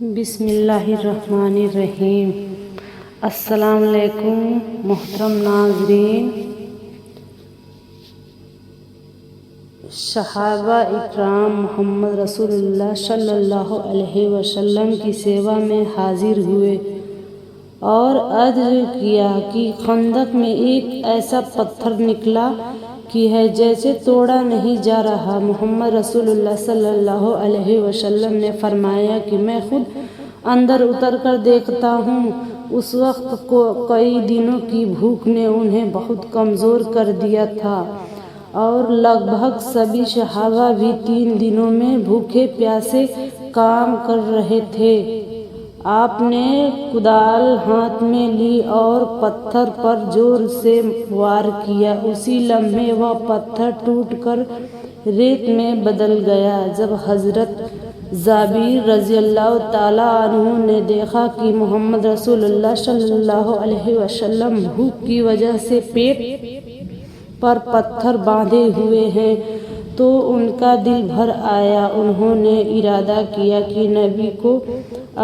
بسم اللہ الرحمن الرحیم۔ السلام علیکم محترم ناظرین۔ صحابہ اکرام محمد رسول اللہ صلی اللہ علیہ وسلم کی سیوا میں حاضر ہوئے اور عرض کیا کہ خندق میں ایک ایسا پتھر نکلا کہ ہے جیسے توڑا نہیں جا رہا۔ محمد رسول اللہ صلی اللہ علیہ وسلم نے فرمایا کہ میں خود اندر اتر کر دیکھتا ہوں۔ اس وقت کو کئی دنوں کی بھوک نے انہیں بہت کمزور کر دیا تھا اور لگ بھگ سبھی صحابہ بھی 3 دنوں میں بھوکے پیاسے کام کر رہے تھے۔ آپ نے کدال ہاتھ میں لی اور پتھر پر زور سے وار کیا۔ اسی لمحے وہ پتھر ٹوٹ کر ریت میں بدل گیا۔ جب حضرت جابر رضی اللہ تعالیٰ عنہ نے دیکھا کہ محمد رسول اللہ صلی اللہ علیہ وسلم بھوک کی وجہ سے پیٹ پر پتھر باندھے ہوئے ہیں تو ان کا دل بھر آیا۔ انہوں نے ارادہ کیا کہ نبی کو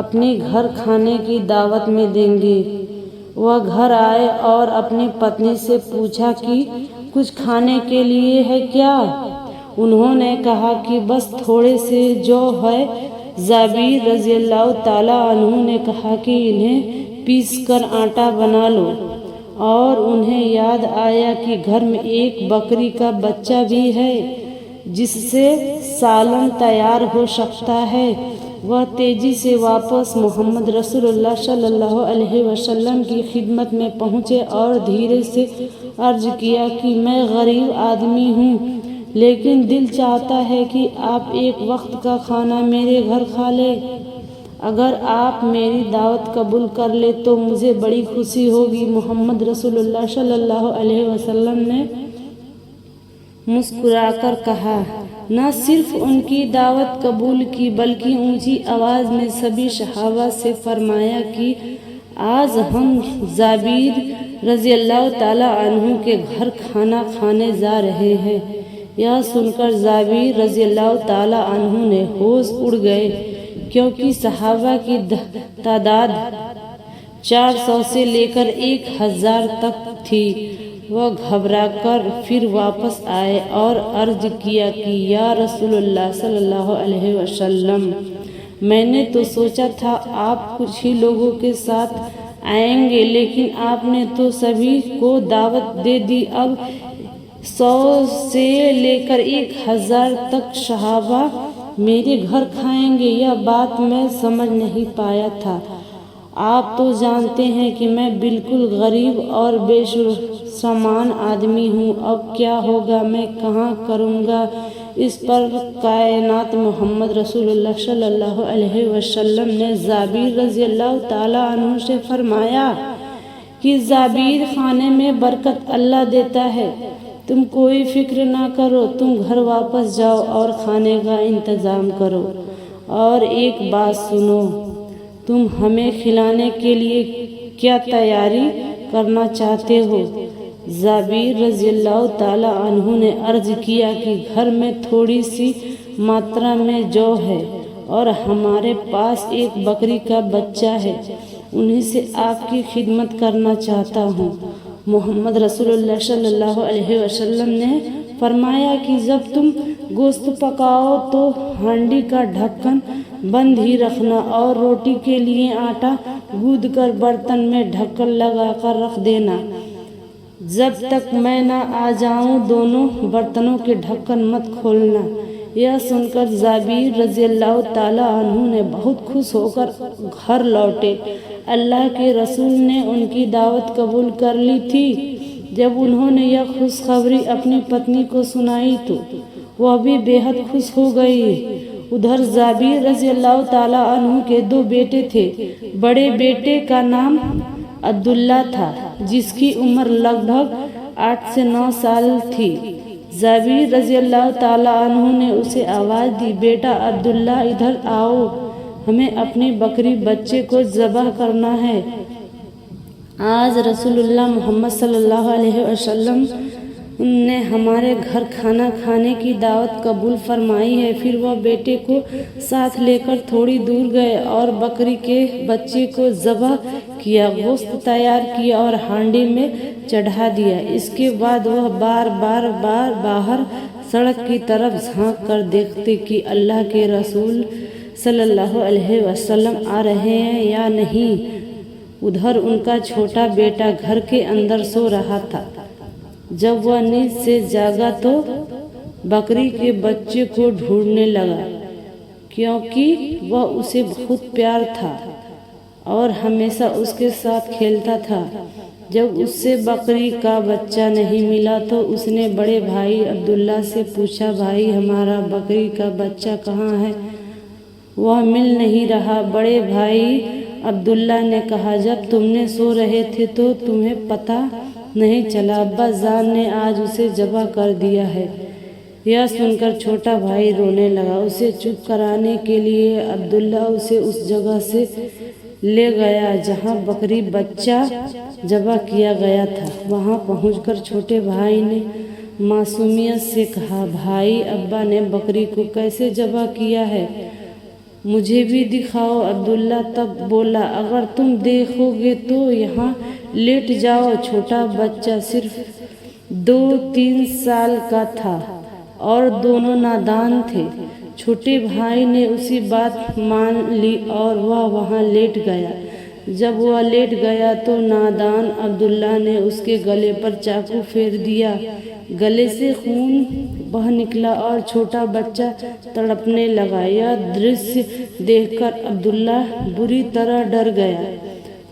اپنے گھر کھانے کی دعوت میں دیں گے۔ وہ گھر آئے اور اپنی پتنی سے پوچھا کہ کچھ کھانے کے لیے ہے کیا؟ انہوں نے کہا کہ بس تھوڑے سے جو ہے۔ جابر رضی اللہ تعالیٰ عنہ نے کہا کہ انہیں پیس کر آٹا بنا لو، اور انہیں یاد آیا کہ گھر میں ایک بکری کا بچہ بھی ہے جس سے سالن تیار ہو سکتا ہے۔ وہ تیزی سے واپس محمد رسول اللہ صلی اللہ علیہ وسلم کی خدمت میں پہنچے اور دھیرے سے عرض کیا کہ میں غریب آدمی ہوں، لیکن دل چاہتا ہے کہ آپ ایک وقت کا کھانا میرے گھر کھا لیں۔ اگر آپ میری دعوت قبول کر لیں تو مجھے بڑی خوشی ہوگی۔ محمد رسول اللہ صلی اللہ علیہ وسلم نے مسکرا کر کہا۔ نہ صرف ان کی دعوت قبول کی بلکہ اونچی آواز میں سبھی صحابہ سے فرمایا کہ آج ہم جابر رضی اللہ تعالیٰ عنہ کے گھر کھانا کھانے جا رہے ہیں۔ یہ سن کر جابر رضی اللہ تعالیٰ عنہ نے ہوش اڑ گئے، کیونکہ صحابہ کی تعداد 400 سے لے کر 1000 تک تھی۔ وہ گھبرا کر پھر واپس آئے اور عرض کیا کہ یا رسول اللہ صلی اللہ علیہ وسلم، میں نے تو سوچا تھا آپ کچھ ہی لوگوں کے ساتھ آئیں گے، لیکن آپ نے تو سبھی کو دعوت دے دی۔ اب 100 سے لے کر 1000 تک صحابہ میرے گھر کھائیں گے، یہ بات میں سمجھ نہیں پایا تھا۔ آپ تو جانتے ہیں کہ میں بالکل غریب اور بے سامان آدمی ہوں، اب کیا ہوگا، میں کہاں کروں گا؟ اس پر کائنات محمد رسول اللہ صلی اللہ علیہ وسلم نے جابر رضی اللہ تعالیٰ عنہ سے فرمایا کہ جابر، کھانے میں برکت اللہ دیتا ہے، تم کوئی فکر نہ کرو، تم گھر واپس جاؤ اور کھانے کا انتظام کرو۔ اور ایک بات سنو، تم ہمیں کھلانے کے لیے کیا تیاری کرنا چاہتے ہو؟ جابر رضی اللہ تعالیٰ عنہ نے عرض کیا کہ گھر میں تھوڑی سی ماترا میں جو ہے اور ہمارے پاس ایک بکری کا بچہ ہے، انہیں سے آپ کی خدمت کرنا چاہتا ہوں۔ محمد رسول اللہ صلی اللہ علیہ وسلم نے فرمایا کہ جب تم گوشت پکاؤ تو ہانڈی کا ڈھکن بند ہی رکھنا اور روٹی کے لیے آٹا گوندھ کر برتن میں ڈھکن لگا کر رکھ دینا۔ جب تک میں نہ آ جاؤں دونوں برتنوں کے ڈھکن مت کھولنا۔ یہ سن کر جابر رضی اللہ تعالیٰ عنہ نے بہت خوش ہو کر گھر لوٹے۔ اللہ کے رسول نے ان کی دعوت قبول کر لی تھی۔ جب انہوں نے یہ خوشخبری اپنی پتنی کو سنائی تو وہ بھی بے حد خوش ہو گئی۔ ادھر جابر رضی اللہ تعالیٰ عنہ کے 2 بیٹے تھے۔ بڑے بیٹے کا نام عبداللہ تھا، جس کی عمر لگ بھگ 8 سے 9 سال تھی۔ جابر رضی اللہ تعالیٰ عنہ نے اسے آواز دی، بیٹا عبداللہ ادھر آؤ، ہمیں اپنی بکری بچے کو ذبح کرنا ہے۔ آج رسول اللہ محمد صلی اللہ علیہ وسلم نے ہمارے گھر کھانا کھانے کی دعوت قبول فرمائی ہے۔ پھر وہ بیٹے کو ساتھ لے کر تھوڑی دور گئے اور بکری کے بچے کو ذبح کیا، گوشت تیار کیا اور ہانڈی میں چڑھا دیا۔ اس کے بعد وہ بار بار باہر سڑک کی طرف جھانک کر دیکھتے کہ اللہ کے رسول صلی اللہ علیہ وسلم آ رہے ہیں یا نہیں۔ ادھر ان کا چھوٹا بیٹا گھر کے اندر سو رہا تھا۔ جب وہ نیند سے جاگا تو بکری کے بچے کو ڈھونڈنے لگا، کیونکہ وہ اسے بہت پیار تھا اور ہمیشہ اس کے ساتھ کھیلتا تھا۔ جب اس سے بکری کا بچہ نہیں ملا تو اس نے بڑے بھائی عبداللہ سے پوچھا، بھائی ہمارا بکری کا بچہ کہاں ہے؟ وہ مل نہیں رہا۔ بڑے بھائی عبداللہ نے کہا، جب تم نے سو رہے تھے تو تمہیں پتہ نہیں چلا، ابا جان نے آج اسے ذبح کر دیا ہے۔ یہ سن کر چھوٹا بھائی رونے لگا۔ اسے چپ کرانے کے لیے عبداللہ اسے اس جگہ سے لے گیا جہاں بکری بچہ ذبح کیا گیا تھا۔ وہاں پہنچ کر چھوٹے بھائی نے معصومیت سے کہا، بھائی ابا نے بکری کو کیسے ذبح کیا ہے؟ مجھے بھی دکھاؤ۔ عبداللہ تب بولا، اگر تم دیکھو گے تو یہاں لیٹ جاؤ۔ چھوٹا بچہ صرف 2-3 سال کا تھا اور دونوں نادان تھے۔ چھوٹے بھائی نے اسی بات مان لی اور وہ وہاں لیٹ گیا۔ جب وہ لیٹ گیا تو نادان عبداللہ نے اس کے گلے پر چاقو پھیر دیا۔ گلے سے خون بہہ نکلا اور چھوٹا بچہ تڑپنے لگا۔ یہ درشیہ دیکھ کر عبداللہ بری طرح ڈر گیا۔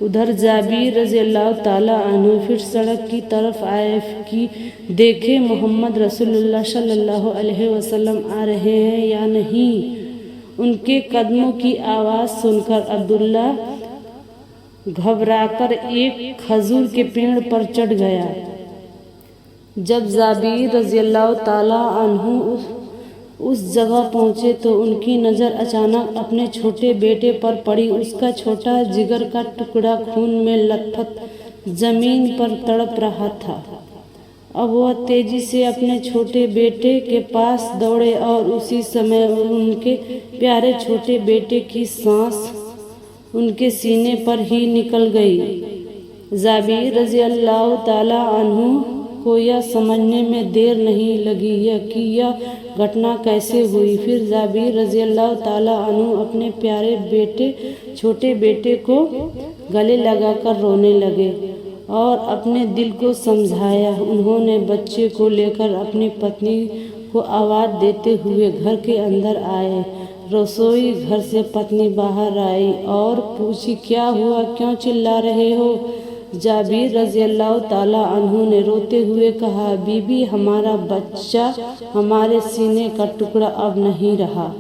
ادھر جابر رضی اللہ تعالیٰ عنہ پھر سڑک کی طرف آئے کہ دیکھے محمد رسول اللہ صلی اللہ علیہ وسلم آ رہے ہیں یا نہیں۔ ان کے قدموں کی آواز سن کر عبداللہ گھبرا کر ایک کھجور کے پیڑ پر چڑھ گیا۔ جب جابر رضی اللہ تعالیٰ عنہ اس جگہ پہنچے تو ان کی نظر اچانک اپنے چھوٹے بیٹے پر پڑی۔ اس کا چھوٹا جگر کا ٹکڑا خون میں لت پت زمین پر تڑپ رہا تھا۔ اب وہ تیزی سے اپنے چھوٹے بیٹے کے پاس دوڑے اور اسی سمے ان کے پیارے چھوٹے بیٹے کی سانس ان کے سینے پر ہی نکل گئی۔ جابر رضی اللہ تعالیٰ عنہ کو یہ سمجھنے میں دیر نہیں لگی کہ یہ گھٹنا کیسے ہوئی۔ پھر جابر رضی اللہ تعالیٰ عنہ اپنے پیارے چھوٹے بیٹے کو گلے لگا کر رونے لگے اور اپنے دل کو سمجھایا۔ انہوں نے بچے کو لے کر اپنی پتنی کو آواز دیتے ہوئے گھر کے اندر آئے۔ رسوئی گھر سے پتنی باہر آئی اور پوچھی، کیا ہوا، کیوں چلا رہے ہو؟ جابر رضی اللہ تعالیٰ عنہ نے روتے ہوئے کہا، بی بی ہمارا بچہ ہمارے سینے کا ٹکڑا اب نہیں رہا،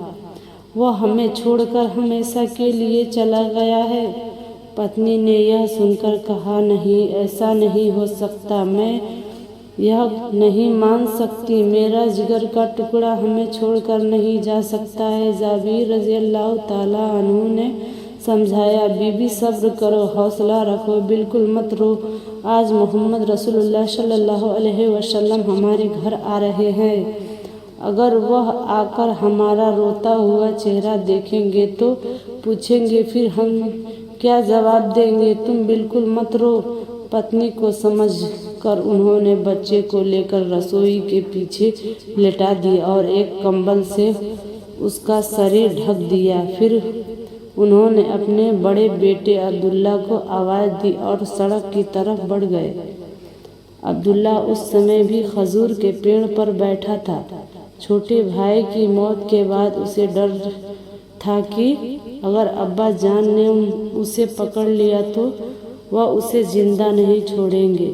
وہ ہمیں چھوڑ کر ہمیشہ کے لیے چلا گیا ہے۔ پتنی نے یہ سن کر کہا، نہیں، ایسا نہیں ہو سکتا، میں یہ نہیں مان سکتی، میرا جگر کا ٹکڑا ہمیں چھوڑ کر نہیں جا سکتا ہے۔ جابر رضی اللہ تعالیٰ عنہ نے سمجھایا، بی بی صبر کرو، حوصلہ رکھو، بالکل مت رو، آج محمد رسول اللہ صلی اللہ علیہ وسلم ہمارے گھر آ رہے ہیں۔ اگر وہ آ کر ہمارا روتا ہوا چہرہ دیکھیں گے تو پوچھیں گے پھر ہم کیا جواب دیں گے؟ تم بالکل مت رو۔ پتنی کو سمجھ کر انہوں نے بچے کو لے کر رسوئی کے پیچھے لٹا دیا اور ایک کمبل سے اس کا سر ڈھک دیا۔ پھر انہوں نے اپنے بڑے بیٹے عبداللہ کو آواز دی اور سڑک کی طرف بڑھ گئے۔ عبداللہ اس سمے بھی کھجور کے پیڑ پر بیٹھا تھا۔ چھوٹے بھائی کی موت کے بعد اسے ڈر تھا کہ اگر ابا جان نے اسے پکڑ لیا تو وہ اسے زندہ نہیں چھوڑیں گے۔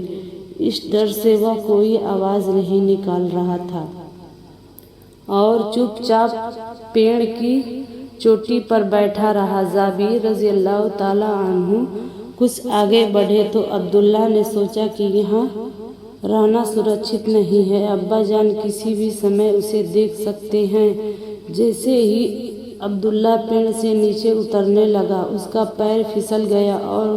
اس ڈر سے وہ کوئی آواز نہیں نکال رہا تھا اور چپ چاپ پیڑ کی چوٹی پر بیٹھا رہا۔ جابر رضی اللہ تعالیٰ عنہ کچھ آگے بڑھے تو عبداللہ نے سوچا کہ یہاں رہنا سرکشت نہیں ہے، ابا جان کسی بھی سمے اسے دیکھ سکتے ہیں۔ جیسے ہی عبداللہ پیڑ سے نیچے اترنے لگا، اس کا پیر پھسل گیا اور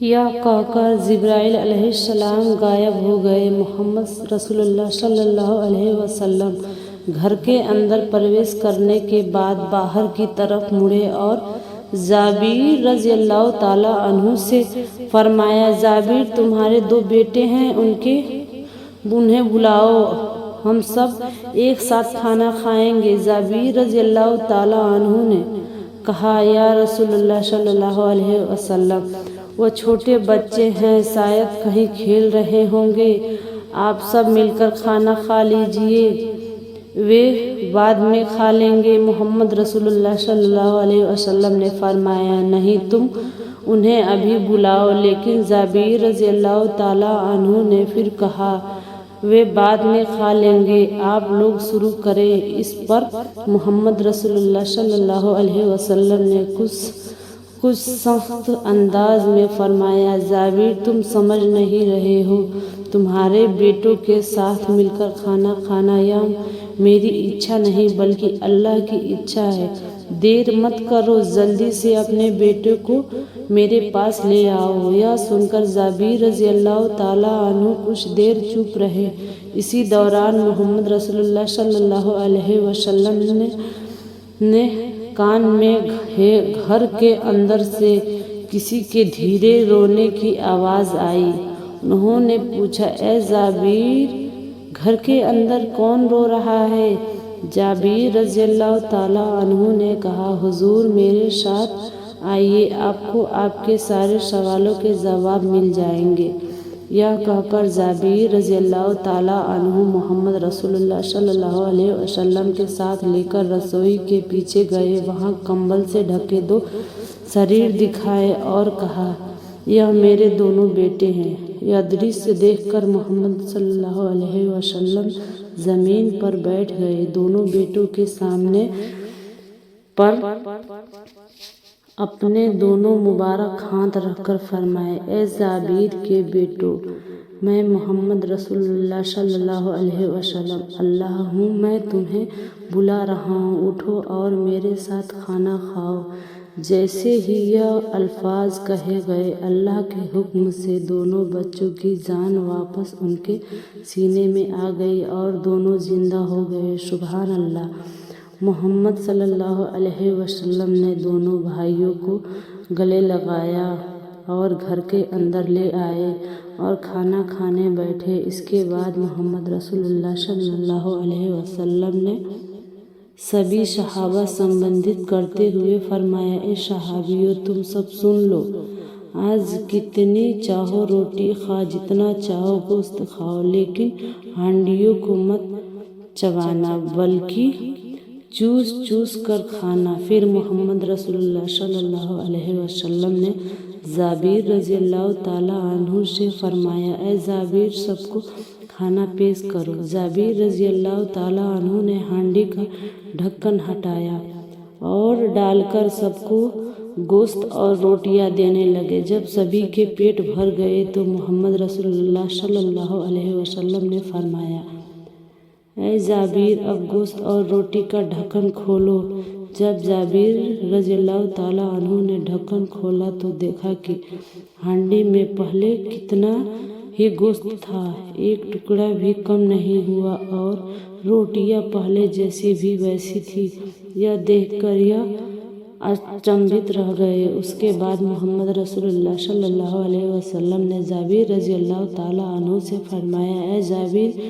یا کہہ کر جبرائیل علیہ السلام غائب ہو گئے۔ محمد رسول اللہ صلی اللہ علیہ وسلم گھر کے اندر پرویش کرنے کے بعد باہر کی طرف مڑے اور جابر رضی اللہ تعالیٰ عنہ سے فرمایا، جابر تمہارے 2 بیٹے ہیں، انہیں بلاؤ، ہم سب ایک ساتھ کھانا کھائیں گے۔ جابر رضی اللہ تعالیٰ عنہ نے کہا، یا رسول اللہ صلی اللہ علیہ وسلم، وہ چھوٹے بچے ہیں، شاید کہیں کھیل رہے ہوں گے، آپ سب مل کر کھانا کھا لیجئے، وہ بعد میں کھا لیں گے۔ محمد رسول اللہ صلی اللہ علیہ وسلم نے فرمایا، نہیں، تم انہیں ابھی بلاؤ۔ لیکن جابر رضی اللہ تعالیٰ عنہ نے پھر کہا، وہ بعد میں کھا لیں گے، آپ لوگ شروع کریں۔ اس پر محمد رسول اللہ صلی اللہ علیہ وسلم نے کچھ سخت انداز میں فرمایا، جابر تم سمجھ نہیں رہے ہو، تمہارے بیٹوں کے ساتھ مل کر کھانا کھانا یا میری اچھا نہیں بلکہ اللہ کی اچھا ہے، دیر مت کرو، جلدی سے اپنے بیٹے کو میرے پاس لے آؤ۔ یہ سن کر جابر رضی اللہ تعالیٰ عنہ کچھ دیر چپ رہے۔ اسی دوران محمد رسول اللہ صلی اللہ علیہ وسلم نے کان میں گھر کے اندر سے کسی کے دھیرے رونے کی آواز آئی۔ انہوں نے پوچھا، اے جابر، گھر کے اندر کون رو رہا ہے؟ جابر رضی اللہ تعالیٰ عنہ نے کہا، حضور میرے ساتھ آئیے، آپ کو آپ کے سارے سوالوں کے جواب مل جائیں گے۔ یہ کہہ کر جابر رضی اللہ تعالیٰ عنہ محمد رسول اللہ صلی اللہ علیہ وسلم کے ساتھ لے کر رسوئی کے پیچھے گئے، وہاں کمبل سے ڈھکے 2 شریر دکھائے اور کہا، یہ میرے دونوں بیٹے ہیں۔ یہ دೃಶ್ಯ دیکھ کر محمد صلی اللہ علیہ وسلم زمین پر بیٹھ گئے، دونوں بیٹوں کے سامنے پر اپنے دونوں مبارک ہاتھ رکھ کر فرمایا، اے جابر کے بیٹو، میں محمد رسول اللہ صلی اللہ علیہ وسلم اللہ ہوں، میں تمہیں بلا رہا ہوں، اٹھو اور میرے ساتھ کھانا کھاؤ۔ جیسے ہی یہ الفاظ کہے گئے، اللہ کے حکم سے دونوں بچوں کی جان واپس ان کے سینے میں آ گئی اور دونوں زندہ ہو گئے۔ سبحان اللہ۔ محمد صلی اللہ علیہ وسلم نے دونوں بھائیوں کو گلے لگایا اور گھر کے اندر لے آئے اور کھانا کھانے بیٹھے۔ اس کے بعد محمد رسول اللہ صلی اللہ علیہ وسلم نے سبھی صحابہ سمبودھت کرتے ہوئے فرمایا، اے صحابیوں، تم سب سن لو، آج کتنی چاہو روٹی کھاؤ، جتنا چاہو گوشت کھاؤ، لیکن ہانڈیوں کو مت چبانا بلکہ چوس چوس کر کھانا۔ پھر محمد رسول اللہ صلی اللہ علیہ وسلم نے جابر رضی اللہ تعالیٰ عنہ سے فرمایا، اے جابر، سب کو کھانا پیش کرو۔ جابر رضی اللہ تعالیٰ عنہ نے ہانڈی کا ڈھکن ہٹایا اور ڈال کر سب کو گوشت اور روٹیاں دینے لگے۔ جب سبھی کے پیٹ بھر گئے تو محمد رسول اللہ صلی اللہ علیہ وسلم نے فرمایا، اے جابر، اب گوشت اور روٹی کا ڈھکن کھولو۔ جب جابر رضی اللہ تعالیٰ عنہ نے ڈھکن کھولا تو دیکھا کہ ہانڈی میں پہلے کتنا ہی گوشت تھا، ایک ٹکڑا بھی کم نہیں ہوا، اور روٹیاں پہلے جیسی بھی ویسی تھی۔ یہ دیکھ کر یہ اچنبھت رہ گئے۔ اس کے بعد محمد رسول اللہ صلی اللہ علیہ وسلم نے جابر رضی اللہ تعالیٰ عنہ سے فرمایا، اے جابر،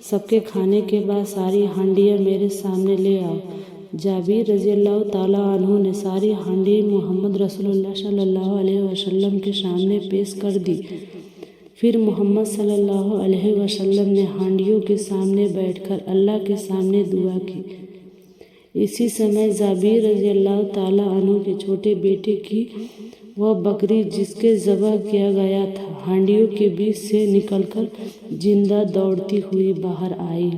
سب کے کھانے کے بعد ساری ہانڈیاں میرے سامنے لے آؤ۔ جابر رضی اللہ تعالیٰ عنہ نے ساری ہانڈی محمد رسول اللہ صلی اللہ علیہ وسلم کے سامنے پیش کر دی۔ پھر محمد صلی اللہ علیہ وسلم نے ہانڈیوں کے سامنے بیٹھ کر اللہ کے سامنے دعا کی۔ اسی سمے جابر رضی اللہ تعالیٰ عنہ کے چھوٹے بیٹے کی وہ بکری جس کے ذبح کیا گیا تھا، ہانڈیوں کے بیچ سے نکل کر زندہ دوڑتی ہوئی باہر آئی۔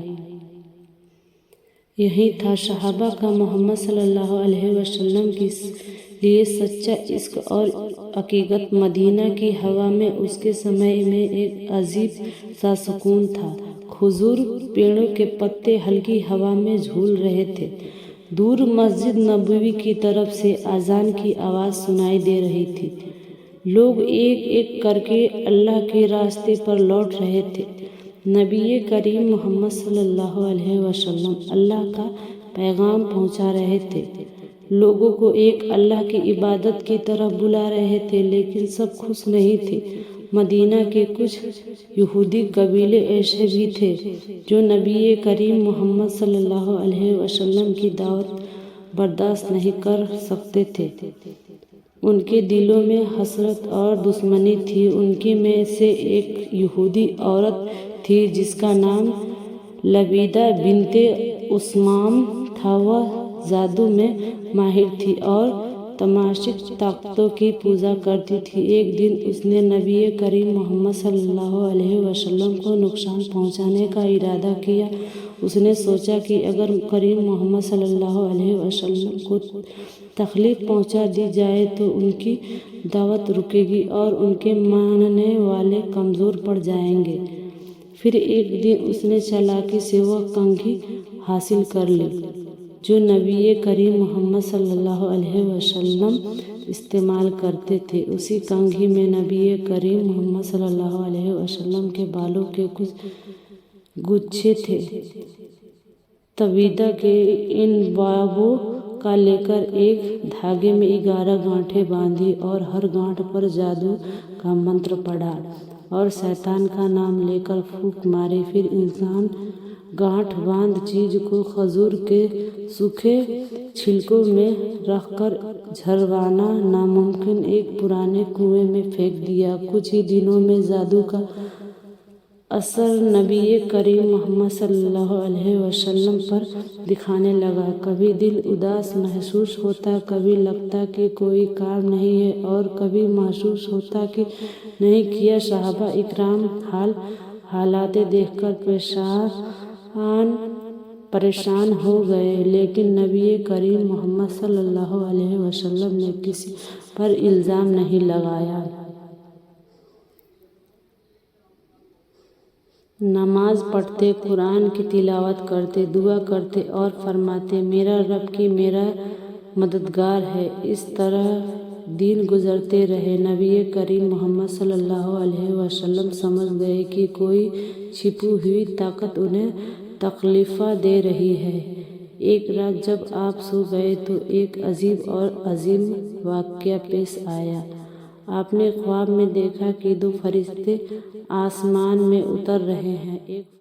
یہی تھا صحابہ کا محمد صلی اللہ علیہ وسلم کے لیے سچا عشق اور عقیدت۔ مدینہ کی ہوا میں اس کے سمے میں ایک عجیب سا سکون تھا۔ کھجور پیڑوں کے پتے ہلکی ہوا میں جھول رہے تھے۔ دور مسجد نبوی کی طرف سے اذان کی آواز سنائی دے رہی تھی۔ لوگ ایک ایک کر کے اللہ کے راستے پر لوٹ رہے تھے۔ نبی کریم محمد صلی اللہ علیہ وسلم اللہ کا پیغام پہنچا رہے تھے، لوگوں کو ایک اللہ کی عبادت کی طرف بلا رہے تھے، لیکن سب خوش نہیں تھے۔ مدینہ کے کچھ یہودی قبیلے ایسے بھی تھے جو نبی کریم محمد صلی اللہ علیہ وسلم کی دعوت برداشت نہیں کر سکتے تھے۔ ان کے دلوں میں حسرت اور دشمنی تھی۔ ان کی میں سے ایک یہودی عورت تھی جس کا نام لبیدہ بنت اسمام تھا۔ وہ جادو میں ماہر تھی اور تماشک طاقتوں کی پوجا کرتی تھی۔ ایک دن اس نے نبی کریم محمد صلی اللہ علیہ وسلم کو نقصان پہنچانے کا ارادہ کیا۔ اس نے سوچا کہ اگر کریم محمد صلی اللہ علیہ وسلم کو تکلیف پہنچا دی جائے تو ان کی دعوت رکے گی اور ان کے ماننے والے کمزور پڑ جائیں گے۔ پھر ایک دن اس نے چالاکی سے وہ کنگھی حاصل کر لی جو نبی کریم محمد صلی اللہ علیہ وسلم استعمال کرتے تھے۔ اسی کنگھی میں نبی کریم محمد صلی اللہ علیہ وسلم کے بالوں کے کچھ گچھے تھے۔ تبیدہ کے ان بابوں کا لے کر ایک دھاگے میں 11 گانٹھیں باندھی اور ہر گانٹھ پر جادو کا منتر پڑھا اور شیطان کا نام لے کر پھونک ماری۔ پھر انسان گانٹھ باندھ چیز کو کھجور کے سوکھے چھلکوں میں رکھ کر جھروانا ناممکن ایک پرانے کنویں میں پھینک دیا۔ کچھ ہی دنوں میں جادو کا اثر نبی کریم محمد صلی اللہ علیہ وسلم پر دکھانے لگا۔ کبھی دل اداس محسوس ہوتا، کبھی لگتا کہ کوئی کام نہیں ہے اور کبھی محسوس ہوتا کہ نہیں کیا۔ صحابہ اکرام حالات دیکھ کر پریشان ہو گئے، لیکن نبی کریم محمد صلی اللہ علیہ وسلم نے کسی پر الزام نہیں لگایا۔ نماز پڑھتے، قرآن کی تلاوت کرتے، دعا کرتے اور فرماتے، میرا رب کی میرا مددگار ہے۔ اس طرح دن گزرتے رہے۔ نبی کریم محمد صلی اللہ علیہ وسلم سمجھ گئے کہ کوئی چھپی ہوئی طاقت انہیں تکلیفیں دے رہی ہے۔ ایک رات جب آپ سو گئے تو ایک عجیب اور عظیم واقعہ پیش آیا۔ آپ نے خواب میں دیکھا کہ 2 فرشتے آسمان میں اتر رہے ہیں۔ ایک